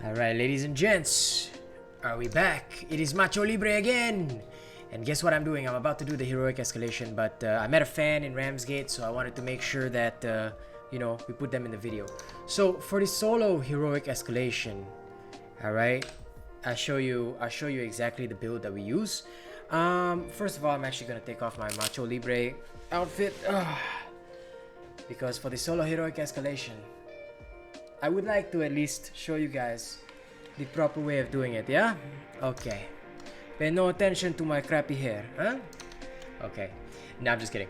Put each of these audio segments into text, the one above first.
Alright, ladies and gents, are we back? It is Macho Libre again! And guess what I'm doing? I'm about to do the Heroic Escalation, but I met a fan in Ramsgate, so I wanted to make sure that, you know, we put them in the video. So, for the solo Heroic Escalation, alright, I'll show you exactly the build that we use. First of all, I'm actually going to take off my Macho Libre outfit, because for the solo Heroic Escalation, I would like to at least show you guys the proper way of doing it, yeah? Okay. Pay no attention to my crappy hair, huh? Okay. No, I'm just kidding.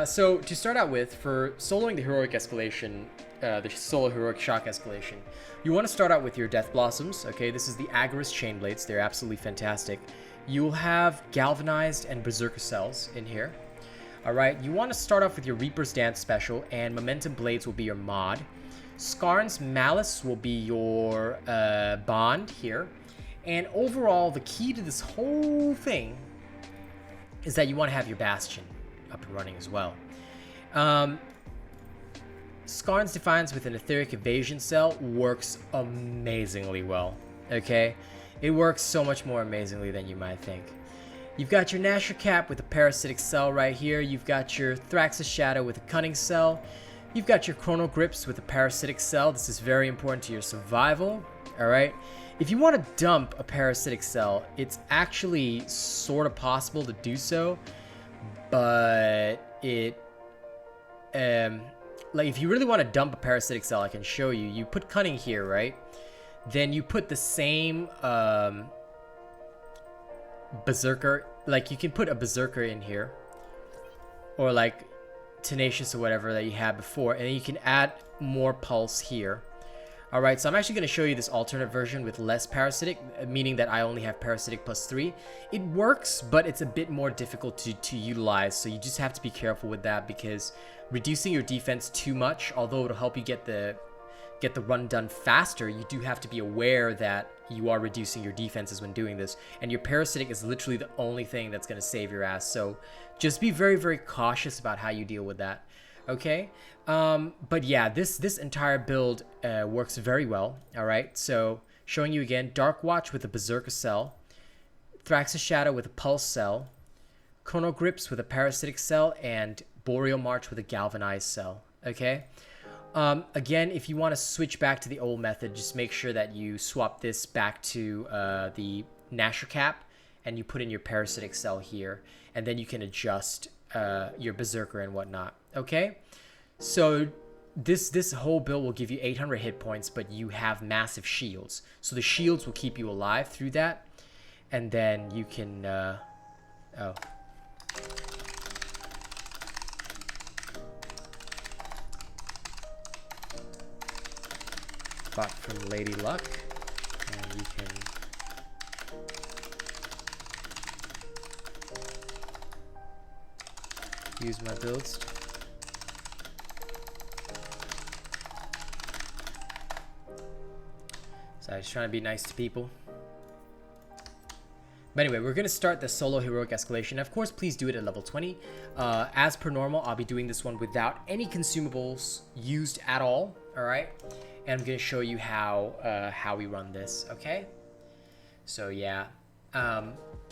So, to start out with, for soloing the Heroic Escalation, the solo Heroic Shock Escalation, you want to start out with your Death Blossoms, okay? This is the Agorist Chainblades. They're absolutely fantastic. You'll have Galvanized and Berserker Cells in here. Alright, you want to start off with your Reaper's Dance Special, and Momentum Blades will be your mod. Skarn's Malice will be your bond here. And overall, the key to this whole thing is that you want to have your Bastion up and running as well. Skarn's Defiance with an Etheric Evasion Cell works amazingly well, okay? It works so much more amazingly than you might think. You've got your Nasher Cap with a Parasitic Cell right here. You've got your Thrax's Shadow with a Cunning Cell. You've got your Chrono Grips with a Parasitic Cell. This is very important to your survival, alright? If you want to dump a Parasitic Cell, it's actually sort of possible to do so, but it... like, if you really want to dump a Parasitic Cell, I can show you. You put Cunning here, right? Then you put the same, Berserker... Like, you can put a Berserker in here, or, like, Tenacious or whatever that you had before, and then you can add more Pulse here. Alright, so I'm actually going to show you this alternate version with less Parasitic, meaning that I only have Parasitic +3. It works, but it's a bit more difficult to utilize, so you just have to be careful with that, because reducing your defense too much, although it'll help you get the run done faster, you do have to be aware that you are reducing your defenses when doing this, and your Parasitic is literally the only thing that's going to save your ass, so just be very, very cautious about how you deal with that, okay? But yeah, this entire build works very well, alright? So, showing you again, Dark Watch with a Berserker Cell, Thrax's Shadow with a Pulse Cell, Chrono Grips with a Parasitic Cell, and Boreal March with a Galvanized Cell, okay? Again, if you want to switch back to the old method, just make sure that you swap this back to the Nasher Cap, and you put in your Parasitic Cell here, and then you can adjust your Berserker and whatnot, okay? So this whole build will give you 800 hit points, but you have massive shields. So the shields will keep you alive through that, and then you can... oh. Bought from Lady Luck, and you can use my builds. So I'm just trying to be nice to people. But anyway, we're going to start the solo Heroic Escalation. Of course, please do it at level 20. As per normal, I'll be doing this one without any consumables used at all, alright? And I'm going to show you how we run this, okay? So yeah,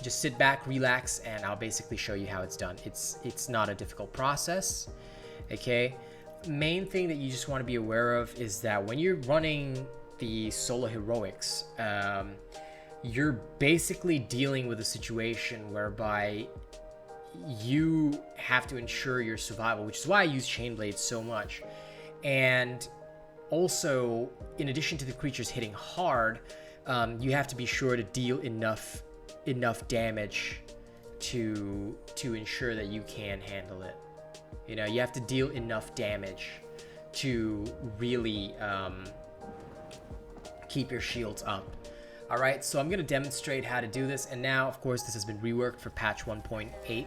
just sit back, relax, and I'll basically show you how it's done. It's not a difficult process, okay? Main thing that you just want to be aware of is that when you're running the solo heroics, you're basically dealing with a situation whereby you have to ensure your survival, which is why I use Chainblade so much. And also, in addition to the creatures hitting hard, you have to be sure to deal enough damage to ensure that you can handle it. You know, you have to deal enough damage to really keep your shields up. Alright, so I'm going to demonstrate how to do this, and now, of course, this has been reworked for patch 1.8.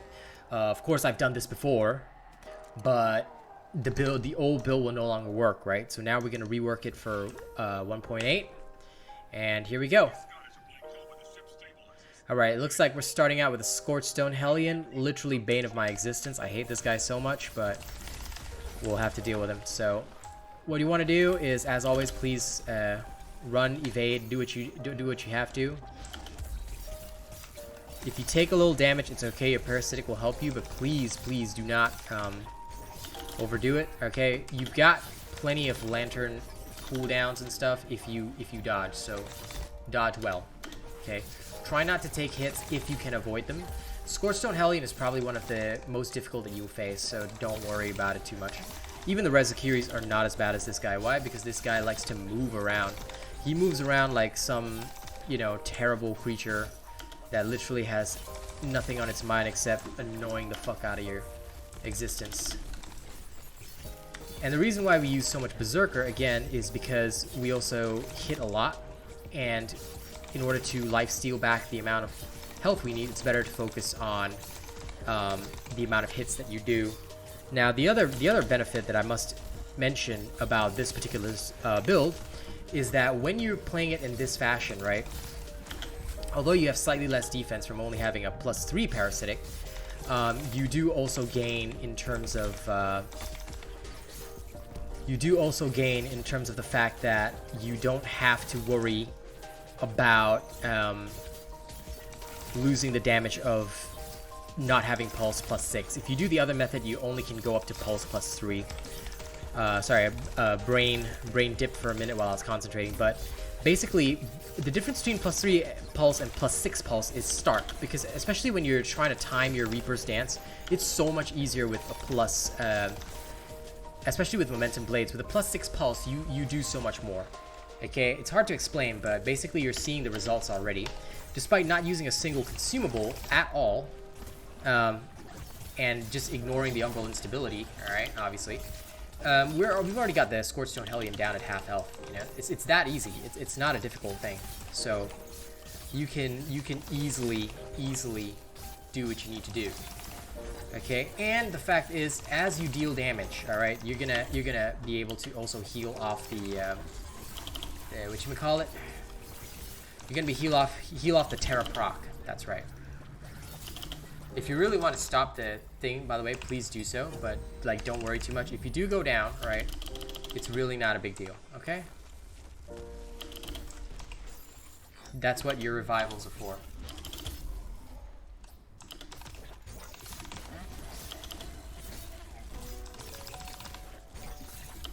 Of course, I've done this before, but the old build will no longer work, right? So now we're going to rework it for 1.8, and here we go. Alright, it looks like we're starting out with a Scorched Stone Hellion, literally bane of my existence. I hate this guy so much, but we'll have to deal with him. So what you want to do is, as always, please Run, evade, do what you have to. If you take a little damage, it's okay. Your parasitic will help you, but please do not overdo it. Okay, you've got plenty of lantern cooldowns and stuff if you dodge, so dodge well. Okay, try not to take hits if you can avoid them. Scorchstone Hellion is probably one of the most difficult that you'll face, so don't worry about it too much. Even the Rezakiris are not as bad as this guy. Why? Because this guy likes to move around. He moves around like some, you know, terrible creature that literally has nothing on its mind except annoying the fuck out of your existence. And the reason why we use so much Berserker, again, is because we also hit a lot, and in order to lifesteal back the amount of health we need, it's better to focus on the amount of hits that you do. Now, the other benefit that I must mention about this particular build is that when you're playing it in this fashion, right, although you have slightly less defense from only having a +3 parasitic, you do also gain in terms of the fact that you don't have to worry about losing the damage of not having pulse +6. If you do the other method, you only can go up to pulse +3. Sorry, brain dipped for a minute while I was concentrating, but basically the difference between +3 pulse and +6 pulse is stark, because especially when you're trying to time your Reaper's Dance, it's so much easier with a plus, especially with Momentum Blades. With a +6 pulse, you do so much more. Okay, it's hard to explain, but basically you're seeing the results already, despite not using a single consumable at all, and just ignoring the umbral instability. All right, obviously. We've already got the Scorchstone Hellion down at half health. You know, it's that easy. It's not a difficult thing. So you can easily do what you need to do. Okay, and the fact is, as you deal damage, all right, you're gonna be able to also heal off the whatchamacallit? You're gonna be heal off the Terra proc. That's right. If you really want to stop the thing, by the way, please do so, but like don't worry too much. If you do go down, right, it's really not a big deal, okay? That's what your revivals are for.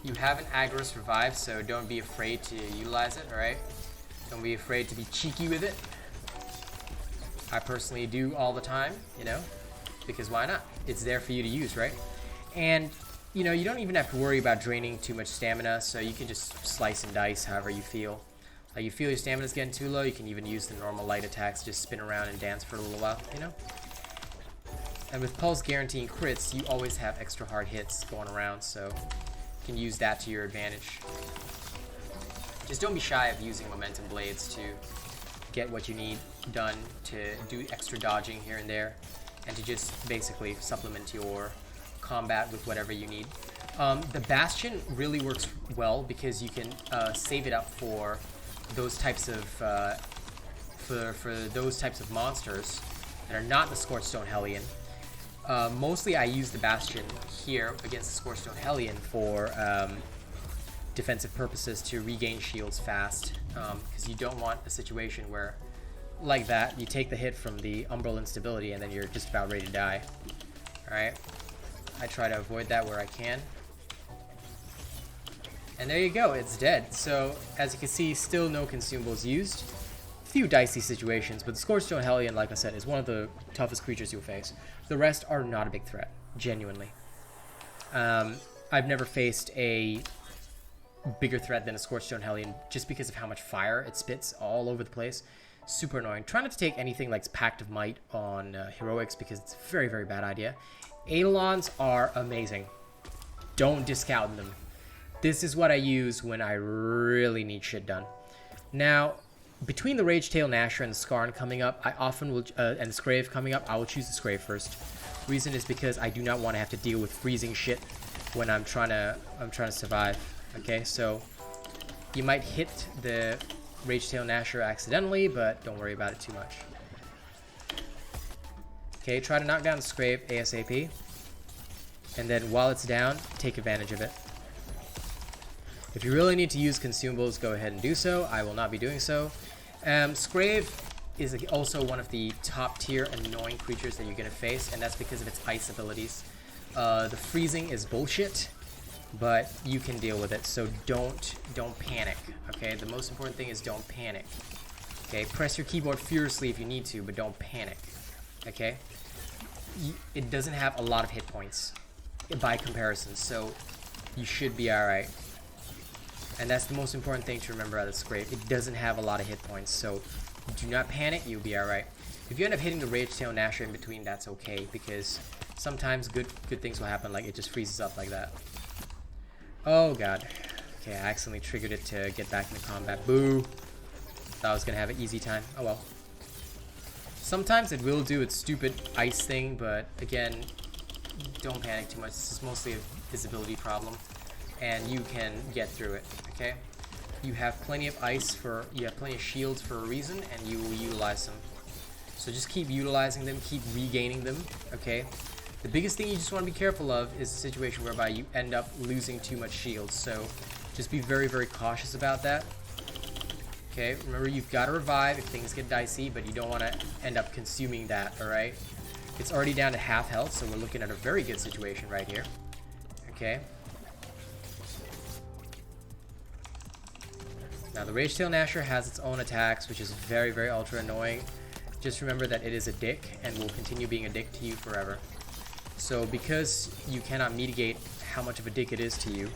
You have an Agorist revive, so don't be afraid to utilize it, alright? Don't be afraid to be cheeky with it. I personally do all the time, you know, because why not? It's there for you to use, right? And, you know, you don't even have to worry about draining too much stamina, so you can just slice and dice however you feel. Like, you feel your stamina's getting too low, you can even use the normal light attacks, just spin around and dance for a little while, you know? And with Pulse guaranteeing crits, you always have extra hard hits going around, so you can use that to your advantage. Just don't be shy of using Momentum Blades to get what you need done, to do extra dodging here and there, and to just basically supplement your combat with whatever you need. The Bastion really works well because you can save it up for those types of for those types of monsters that are not the Scorchstone Hellion. Mostly I use the Bastion here against the Scorchstone Hellion for defensive purposes, to regain shields fast, because you don't want a situation where, like that, you take the hit from the umbral instability and then you're just about ready to die. Alright, I try to avoid that where I can. And there you go, it's dead. So, as you can see, still no consumables used. A few dicey situations, but the Scorchstone Hellion, like I said, is one of the toughest creatures you'll face. The rest are not a big threat, genuinely. I've never faced a bigger threat than a Scorchstone Hellion just because of how much fire it spits all over the place. Super annoying. Try not to take anything like Pact of Might on Heroics because it's a very, very bad idea. Eidolons are amazing. Don't discount them. This is what I use when I really need shit done. Now, between the Ragetail Gnasher and the Skarn coming up, I often will, and the Scrave coming up, I will choose the Scrave first. Reason is because I do not want to have to deal with freezing shit when I'm trying to survive. Okay, so you might hit the Ragetail Gnasher accidentally, but don't worry about it too much. Okay, try to knock down the Scrave ASAP, and then while it's down, take advantage of it. If you really need to use consumables, go ahead and do so. I will not be doing so. Scrave is also one of the top tier annoying creatures that you're going to face, and that's because of its ice abilities. The freezing is bullshit, but you can deal with it, so don't panic, okay? The most important thing is don't panic, okay? Press your keyboard furiously if you need to, but don't panic, okay? It doesn't have a lot of hit points by comparison, so you should be alright. And that's the most important thing to remember out of Scrape. It doesn't have a lot of hit points, so do not panic, you'll be alright. If you end up hitting the Rage Tail Gnasher in between, that's okay, because sometimes good things will happen, like it just freezes up like that. Oh god. Okay, I accidentally triggered it to get back into combat. Boo! Thought I was gonna have an easy time. Oh well. Sometimes it will do its stupid ice thing, but again, don't panic too much. This is mostly a visibility problem, and you can get through it, okay? You have plenty of ice you have plenty of shields for a reason, and you will utilize them. So just keep utilizing them, keep regaining them, okay? The biggest thing you just want to be careful of is a situation whereby you end up losing too much shields, so just be very, very cautious about that. Okay, remember you've got to revive if things get dicey, but you don't want to end up consuming that, alright? It's already down to half health, so we're looking at a very good situation right here. Okay. Now the Rage Tail Gnasher has its own attacks, which is very, very ultra annoying. Just remember that it is a dick and will continue being a dick to you forever. So because you cannot mitigate how much of a dick it is to you,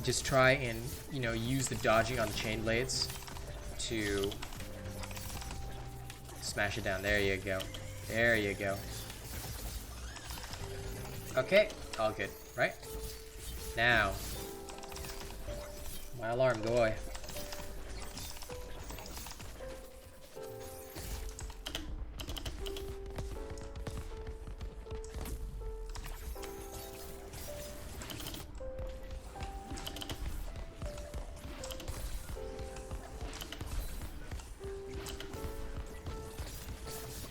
just try and, you know, use the dodging on the chain blades to smash it down. There you go. There you go. Okay, all good, right? Now, my alarm, go away.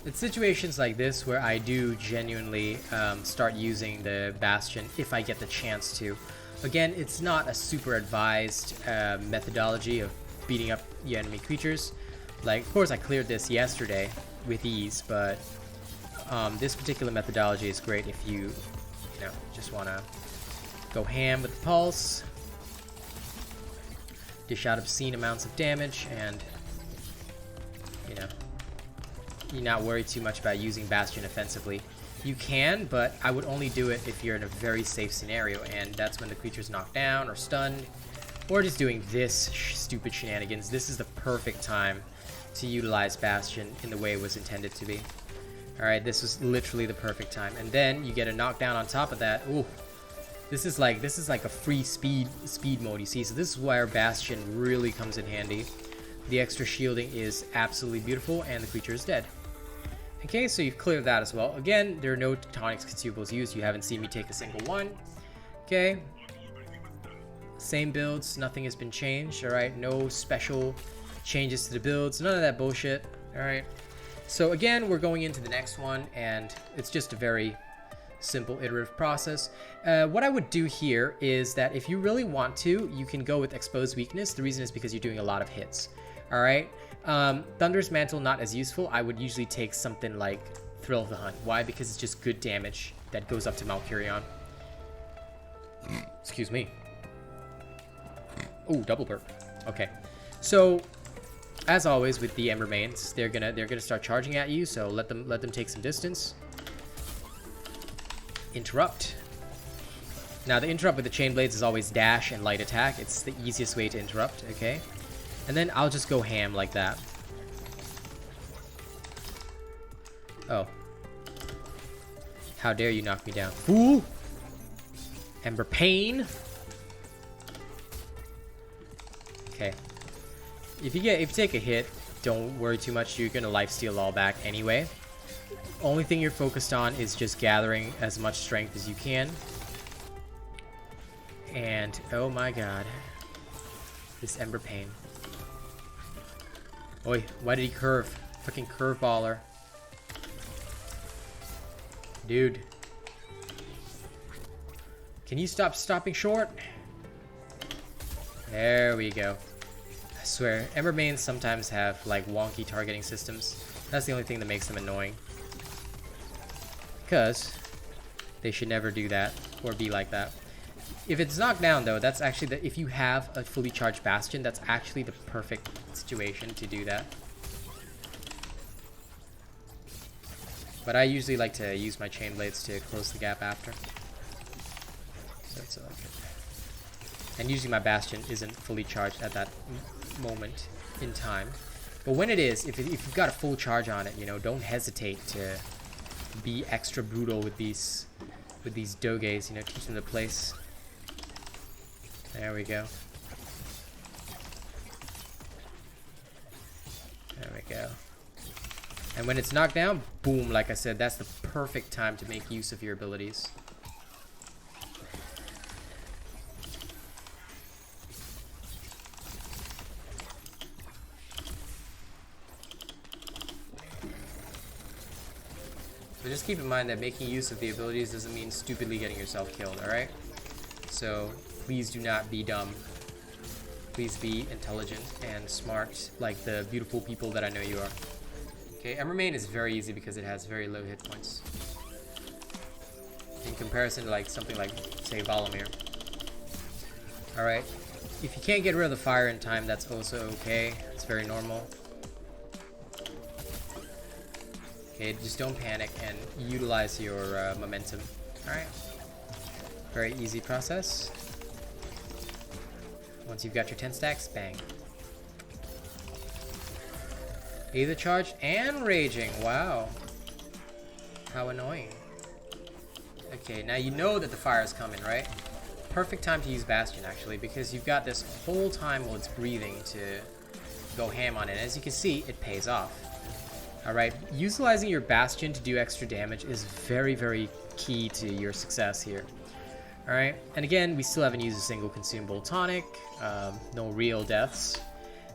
It's situations like this where I do genuinely start using the Bastion if I get the chance to. Again, it's not a super advised methodology of beating up your enemy creatures. Like, of course I cleared this yesterday with ease, but this particular methodology is great if you know, just want to go ham with the pulse, dish out obscene amounts of damage, and, you know, you not worry too much about using Bastion offensively. You can, but I would only do it if you're in a very safe scenario, and that's when the creature's knocked down or stunned, or just doing this stupid shenanigans. This is the perfect time to utilize Bastion in the way it was intended to be. Alright, this was literally the perfect time. And then you get a knockdown on top of that. Ooh. This is like a free speed mode, you see. So this is where Bastion really comes in handy. The extra shielding is absolutely beautiful, and the creature is dead. Okay, so you've cleared that as well. Again, there are no tonics consumables used. You haven't seen me take a single one. Okay. Same builds. Nothing has been changed. Alright, no special changes to the builds. None of that bullshit. Alright. So again, we're going into the next one, and it's just a very simple iterative process. What I would do here is that if you really want to, you can go with Exposed Weakness. The reason is because you're doing a lot of hits. Alright, Thunder's Mantle, not as useful. I would usually take something like Thrill of the Hunt. Why? Because it's just good damage that goes up to Malkurion. Excuse me. Ooh, double burp. Okay, so as always with the Ember Mains, they're gonna start charging at you. So let them take some distance. Interrupt. Now the interrupt with the Chain Blades is always dash and light attack. It's the easiest way to interrupt. Okay. And then I'll just go ham like that. Oh. How dare you knock me down. Fool! Ember Pain. Okay. If you take a hit, don't worry too much. You're gonna lifesteal all back anyway. Only thing you're focused on is just gathering as much strength as you can. And oh my god. This Ember Pain. Oi, why did he curve? Fucking curveballer. Dude. Can you stop stopping short? There we go. I swear, Ember mains sometimes have like wonky targeting systems. That's the only thing that makes them annoying. Because they should never do that or be like that. If it's knocked down though, that's actually the, if you have a fully charged Bastion, that's actually the perfect situation to do that. But I usually like to use my chain blades to close the gap after. So it's okay. And usually my Bastion isn't fully charged at that moment in time. But when it is, if you've got a full charge on it, you know, don't hesitate to be extra brutal with these doges, you know, teach them the place. There we go. There we go. And when it's knocked down, boom, like I said, that's the perfect time to make use of your abilities. So just keep in mind that making use of the abilities doesn't mean stupidly getting yourself killed, alright? So please do not be dumb. Please be intelligent and smart like the beautiful people that I know you are. Okay, Ember main is very easy because it has very low hit points. In comparison to like something like, say, Valamir. Alright, if you can't get rid of the fire in time, that's also okay. It's very normal. Okay, just don't panic and utilize your momentum. Alright. Very easy process. Once you've got your 10 stacks, bang. Either charged and raging. Wow. How annoying. Okay, now you know that the fire is coming, right? Perfect time to use Bastion, actually, because you've got this whole time while it's breathing to go ham on it. As you can see, it pays off. Alright, utilizing your Bastion to do extra damage is very, very key to your success here. Alright, and again, we still haven't used a single consumable tonic, no real deaths.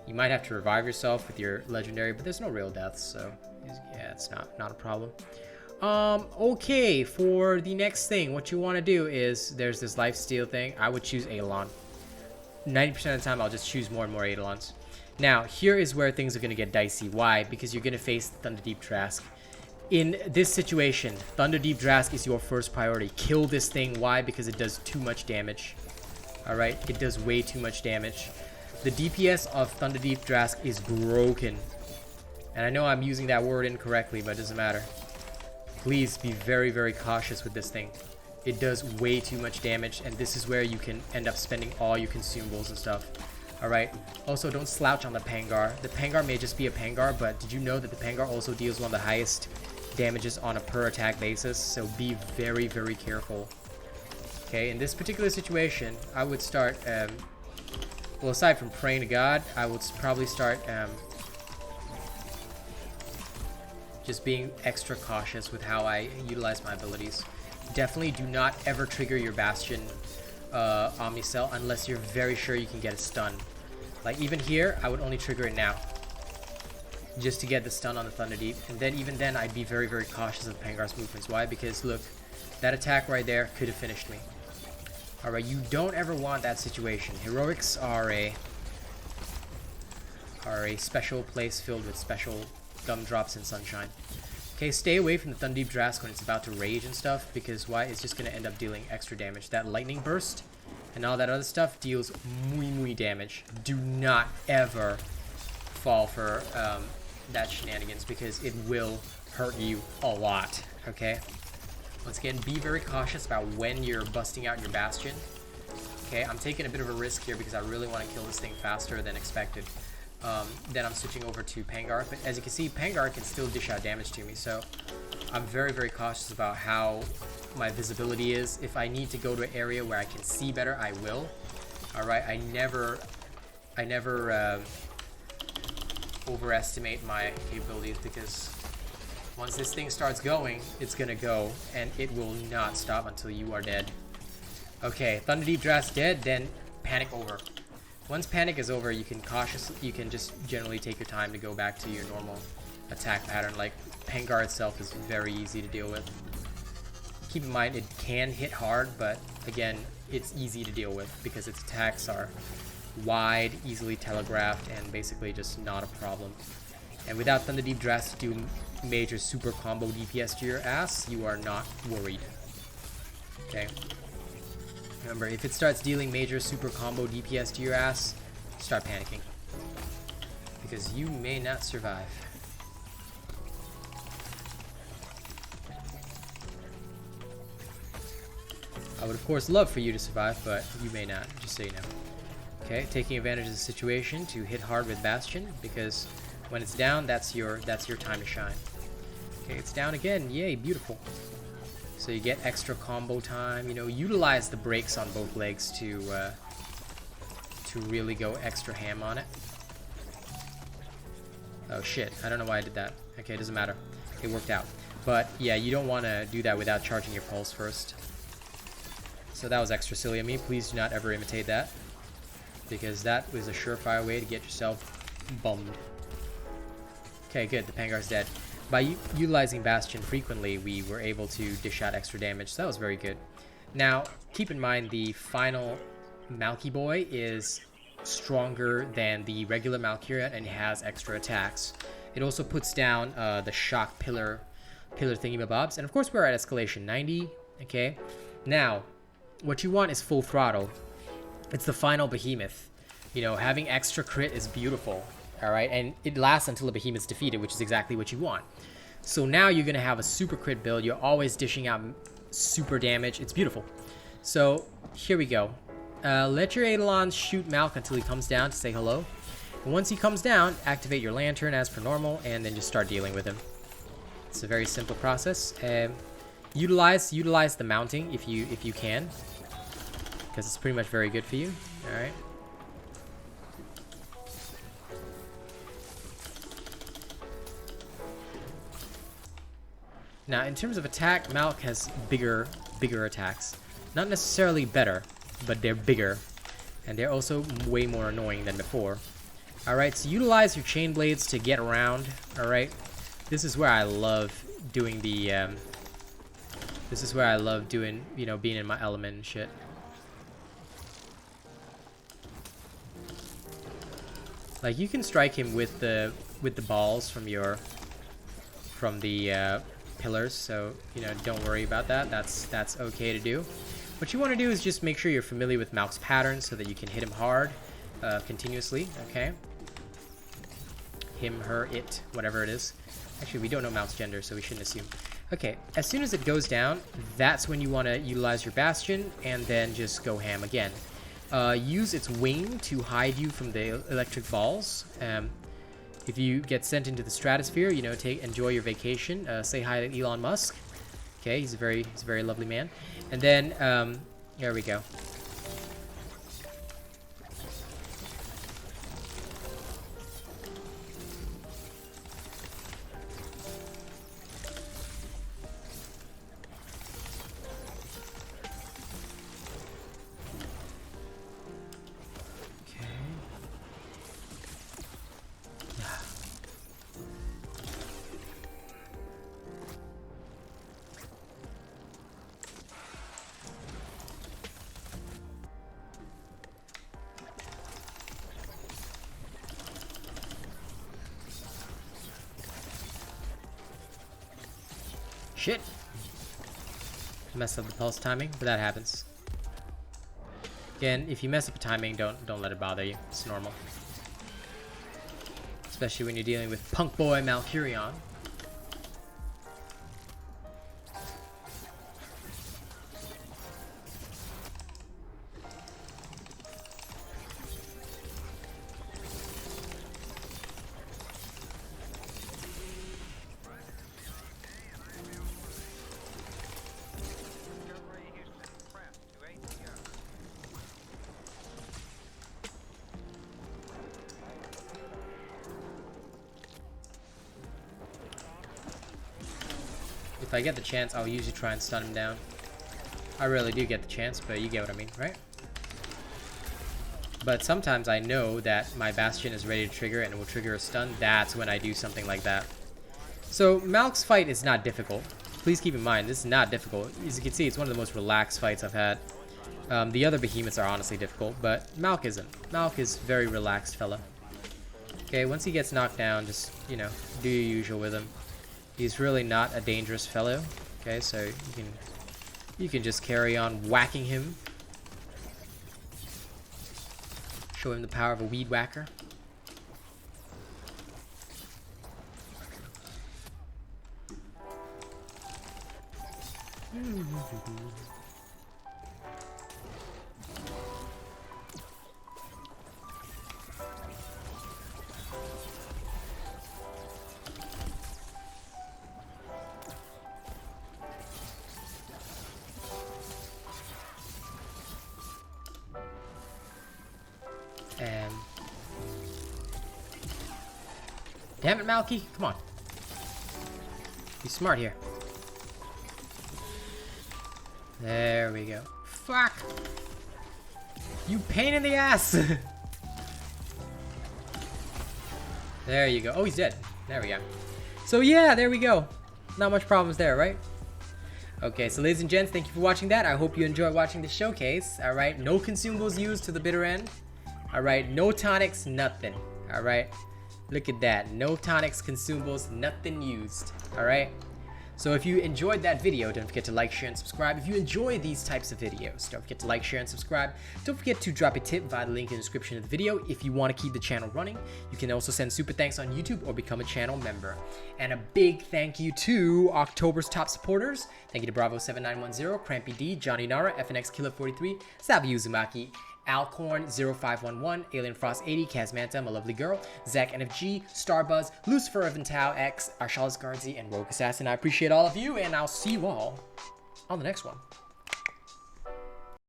You might have to revive yourself with your legendary, but there's no real deaths, so yeah, it's not a problem. Okay, for the next thing, what you want to do is, there's this lifesteal thing. I would choose Eidolon. 90% of the time, I'll just choose more and more Eidolons. Now, here is where things are going to get dicey. Why? Because you're going to face Thunderdeep Drask. In this situation, Thunderdeep Drask is your first priority. Kill this thing. Why? Because it does too much damage. Alright? It does way too much damage. The DPS of Thunderdeep Drask is broken. And I know I'm using that word incorrectly, but it doesn't matter. Please be very, very cautious with this thing. It does way too much damage, and this is where you can end up spending all your consumables and stuff. Alright, also don't slouch on the Pangar. The Pangar may just be a Pangar, but did you know that the Pangar also deals one of the highest damages on a per attack basis? So be very, very careful. Okay, in this particular situation, I would start, well, aside from praying to God, I would probably start just being extra cautious with how I utilize my abilities. Definitely do not ever trigger your Bastion Omnicell unless you're very sure you can get a stun. Like even here, I would only trigger it now, just to get the stun on the Thunderdeep, and then even then I'd be very, very cautious of Pangar's movements. Why? Because look, that attack right there could have finished me. Alright, you don't ever want that situation. Heroics are a special place filled with special gumdrops and sunshine. Okay, stay away from the Thunderdeep Drask when it's about to rage and stuff, because why? It's just going to end up dealing extra damage. That lightning burst and all that other stuff deals muy damage. Do not ever fall for that shenanigans, because it will hurt you a lot. Okay, once again, be very cautious about when you're busting out your Bastion. Okay, I'm taking a bit of a risk here because I really want to kill this thing faster than expected. Then I'm switching over to Pangar, but as you can see, Pangar can still dish out damage to me, so I'm very, very cautious about how my visibility is. If I need to go to an area where I can see better, I will. Alright, I never overestimate my capabilities, because once this thing starts going, it's gonna go, and it will not stop until you are dead. Okay, Thunderdeep Drask dead, then panic over. Once panic is over, you can just generally take your time to go back to your normal attack pattern. Like Pangar itself is very easy to deal with. Keep in mind it can hit hard, but again, it's easy to deal with because its attacks are wide, easily telegraphed, and basically just not a problem. And without Thunder Deep Dress to do major super combo DPS to your ass, you are not worried. Okay. Remember, if it starts dealing major super combo DPS to your ass, start panicking. Because you may not survive. I would of course love for you to survive, but you may not, just so you know. Okay, taking advantage of the situation to hit hard with Bastion, because when it's down, that's your time to shine. Okay, it's down again. Yay, beautiful. So you get extra combo time. You know, utilize the breaks on both legs to really go extra ham on it. Oh shit, I don't know why I did that. Okay, it doesn't matter. It worked out. But yeah, you don't want to do that without charging your pulse first. So that was extra silly of me. Please do not ever imitate that, because that was a surefire way to get yourself bummed. Okay, good. The Pangar's dead. By utilizing Bastion frequently, we were able to dish out extra damage, so that was very good. Now, keep in mind the final Malky Boy is stronger than the regular Malkyria and has extra attacks. It also puts down the shock pillar thingy-mabobs, and of course we're at escalation 90. Okay, now what you want is full throttle. It's the final behemoth. You know, having extra crit is beautiful. All right, and it lasts until the behemoth's defeated, which is exactly what you want. So now you're gonna have a super crit build. You're always dishing out super damage. It's beautiful. So here we go. Let your Eidolon shoot Malk until he comes down to say hello. And once he comes down, activate your lantern as per normal, and then just start dealing with him. It's a very simple process. Utilize the mounting if you can, because it's pretty much very good for you. All right. Now, in terms of attack, Malk has bigger attacks. Not necessarily better, but they're bigger. And they're also way more annoying than before. Alright, so utilize your chain blades to get around. Alright, this is where I love doing the, you know, being in my element and shit. Like, you can strike him with the balls from the pillars, so you know, don't worry about that. That's okay to do. What you want to do is just make sure you're familiar with Malk's patterns so that you can hit him hard continuously. Okay, him, her, it, whatever it is. Actually, we don't know Malk's gender, so we shouldn't assume. Okay, as soon as it goes down, that's when you want to utilize your Bastion and then just go ham again. Use its wing to hide you from the electric balls. If you get sent into the stratosphere, you know, enjoy your vacation. Say hi to Elon Musk. Okay, he's a very lovely man. And then there we go. Shit! Messed up the pulse timing, but that happens. Again, if you mess up the timing, don't let it bother you. It's normal. Especially when you're dealing with Punk Boy Malkurion. If I get the chance, I'll usually try and stun him down. I really do get the chance, but you get what I mean, right? But sometimes I know that my Bastion is ready to trigger and it will trigger a stun. That's when I do something like that. So Malk's fight is not difficult. Please keep in mind, this is not difficult. As you can see, it's one of the most relaxed fights I've had. The other behemoths are honestly difficult, but Malk isn't. Malk is very relaxed fella. Okay, once he gets knocked down, just, you know, do your usual with him. He's really not a dangerous fellow. Okay, so you can just carry on whacking him. Show him the power of a weed whacker. And damn it, Malky, come on. Be smart here. There we go. Fuck! You pain in the ass! There you go. Oh, he's dead. There we go. So yeah, there we go. Not much problems there, right? Okay, so ladies and gents, thank you for watching that. I hope you enjoyed watching the showcase. Alright, no consumables used to the bitter end. Alright, no tonics, nothing. Alright, look at that. No tonics, consumables, nothing used. Alright? So if you enjoyed that video, don't forget to like, share, and subscribe. If you enjoy these types of videos, don't forget to like, share, and subscribe. Don't forget to drop a tip via the link in the description of the video if you want to keep the channel running. You can also send super thanks on YouTube or become a channel member. And a big thank you to October's top supporters. Thank you to Bravo7910, Crampy D, Johnny Nara, FNX Killer 43, Sabi Uzumaki, Alcorn 0511, Alien Frost 80, Kazmanta, my lovely girl, Zach NFG, Starbuzz, Lucifer Eventau X, Arshalis Guardsy, and Rogue Assassin. I appreciate all of you, and I'll see you all on the next one.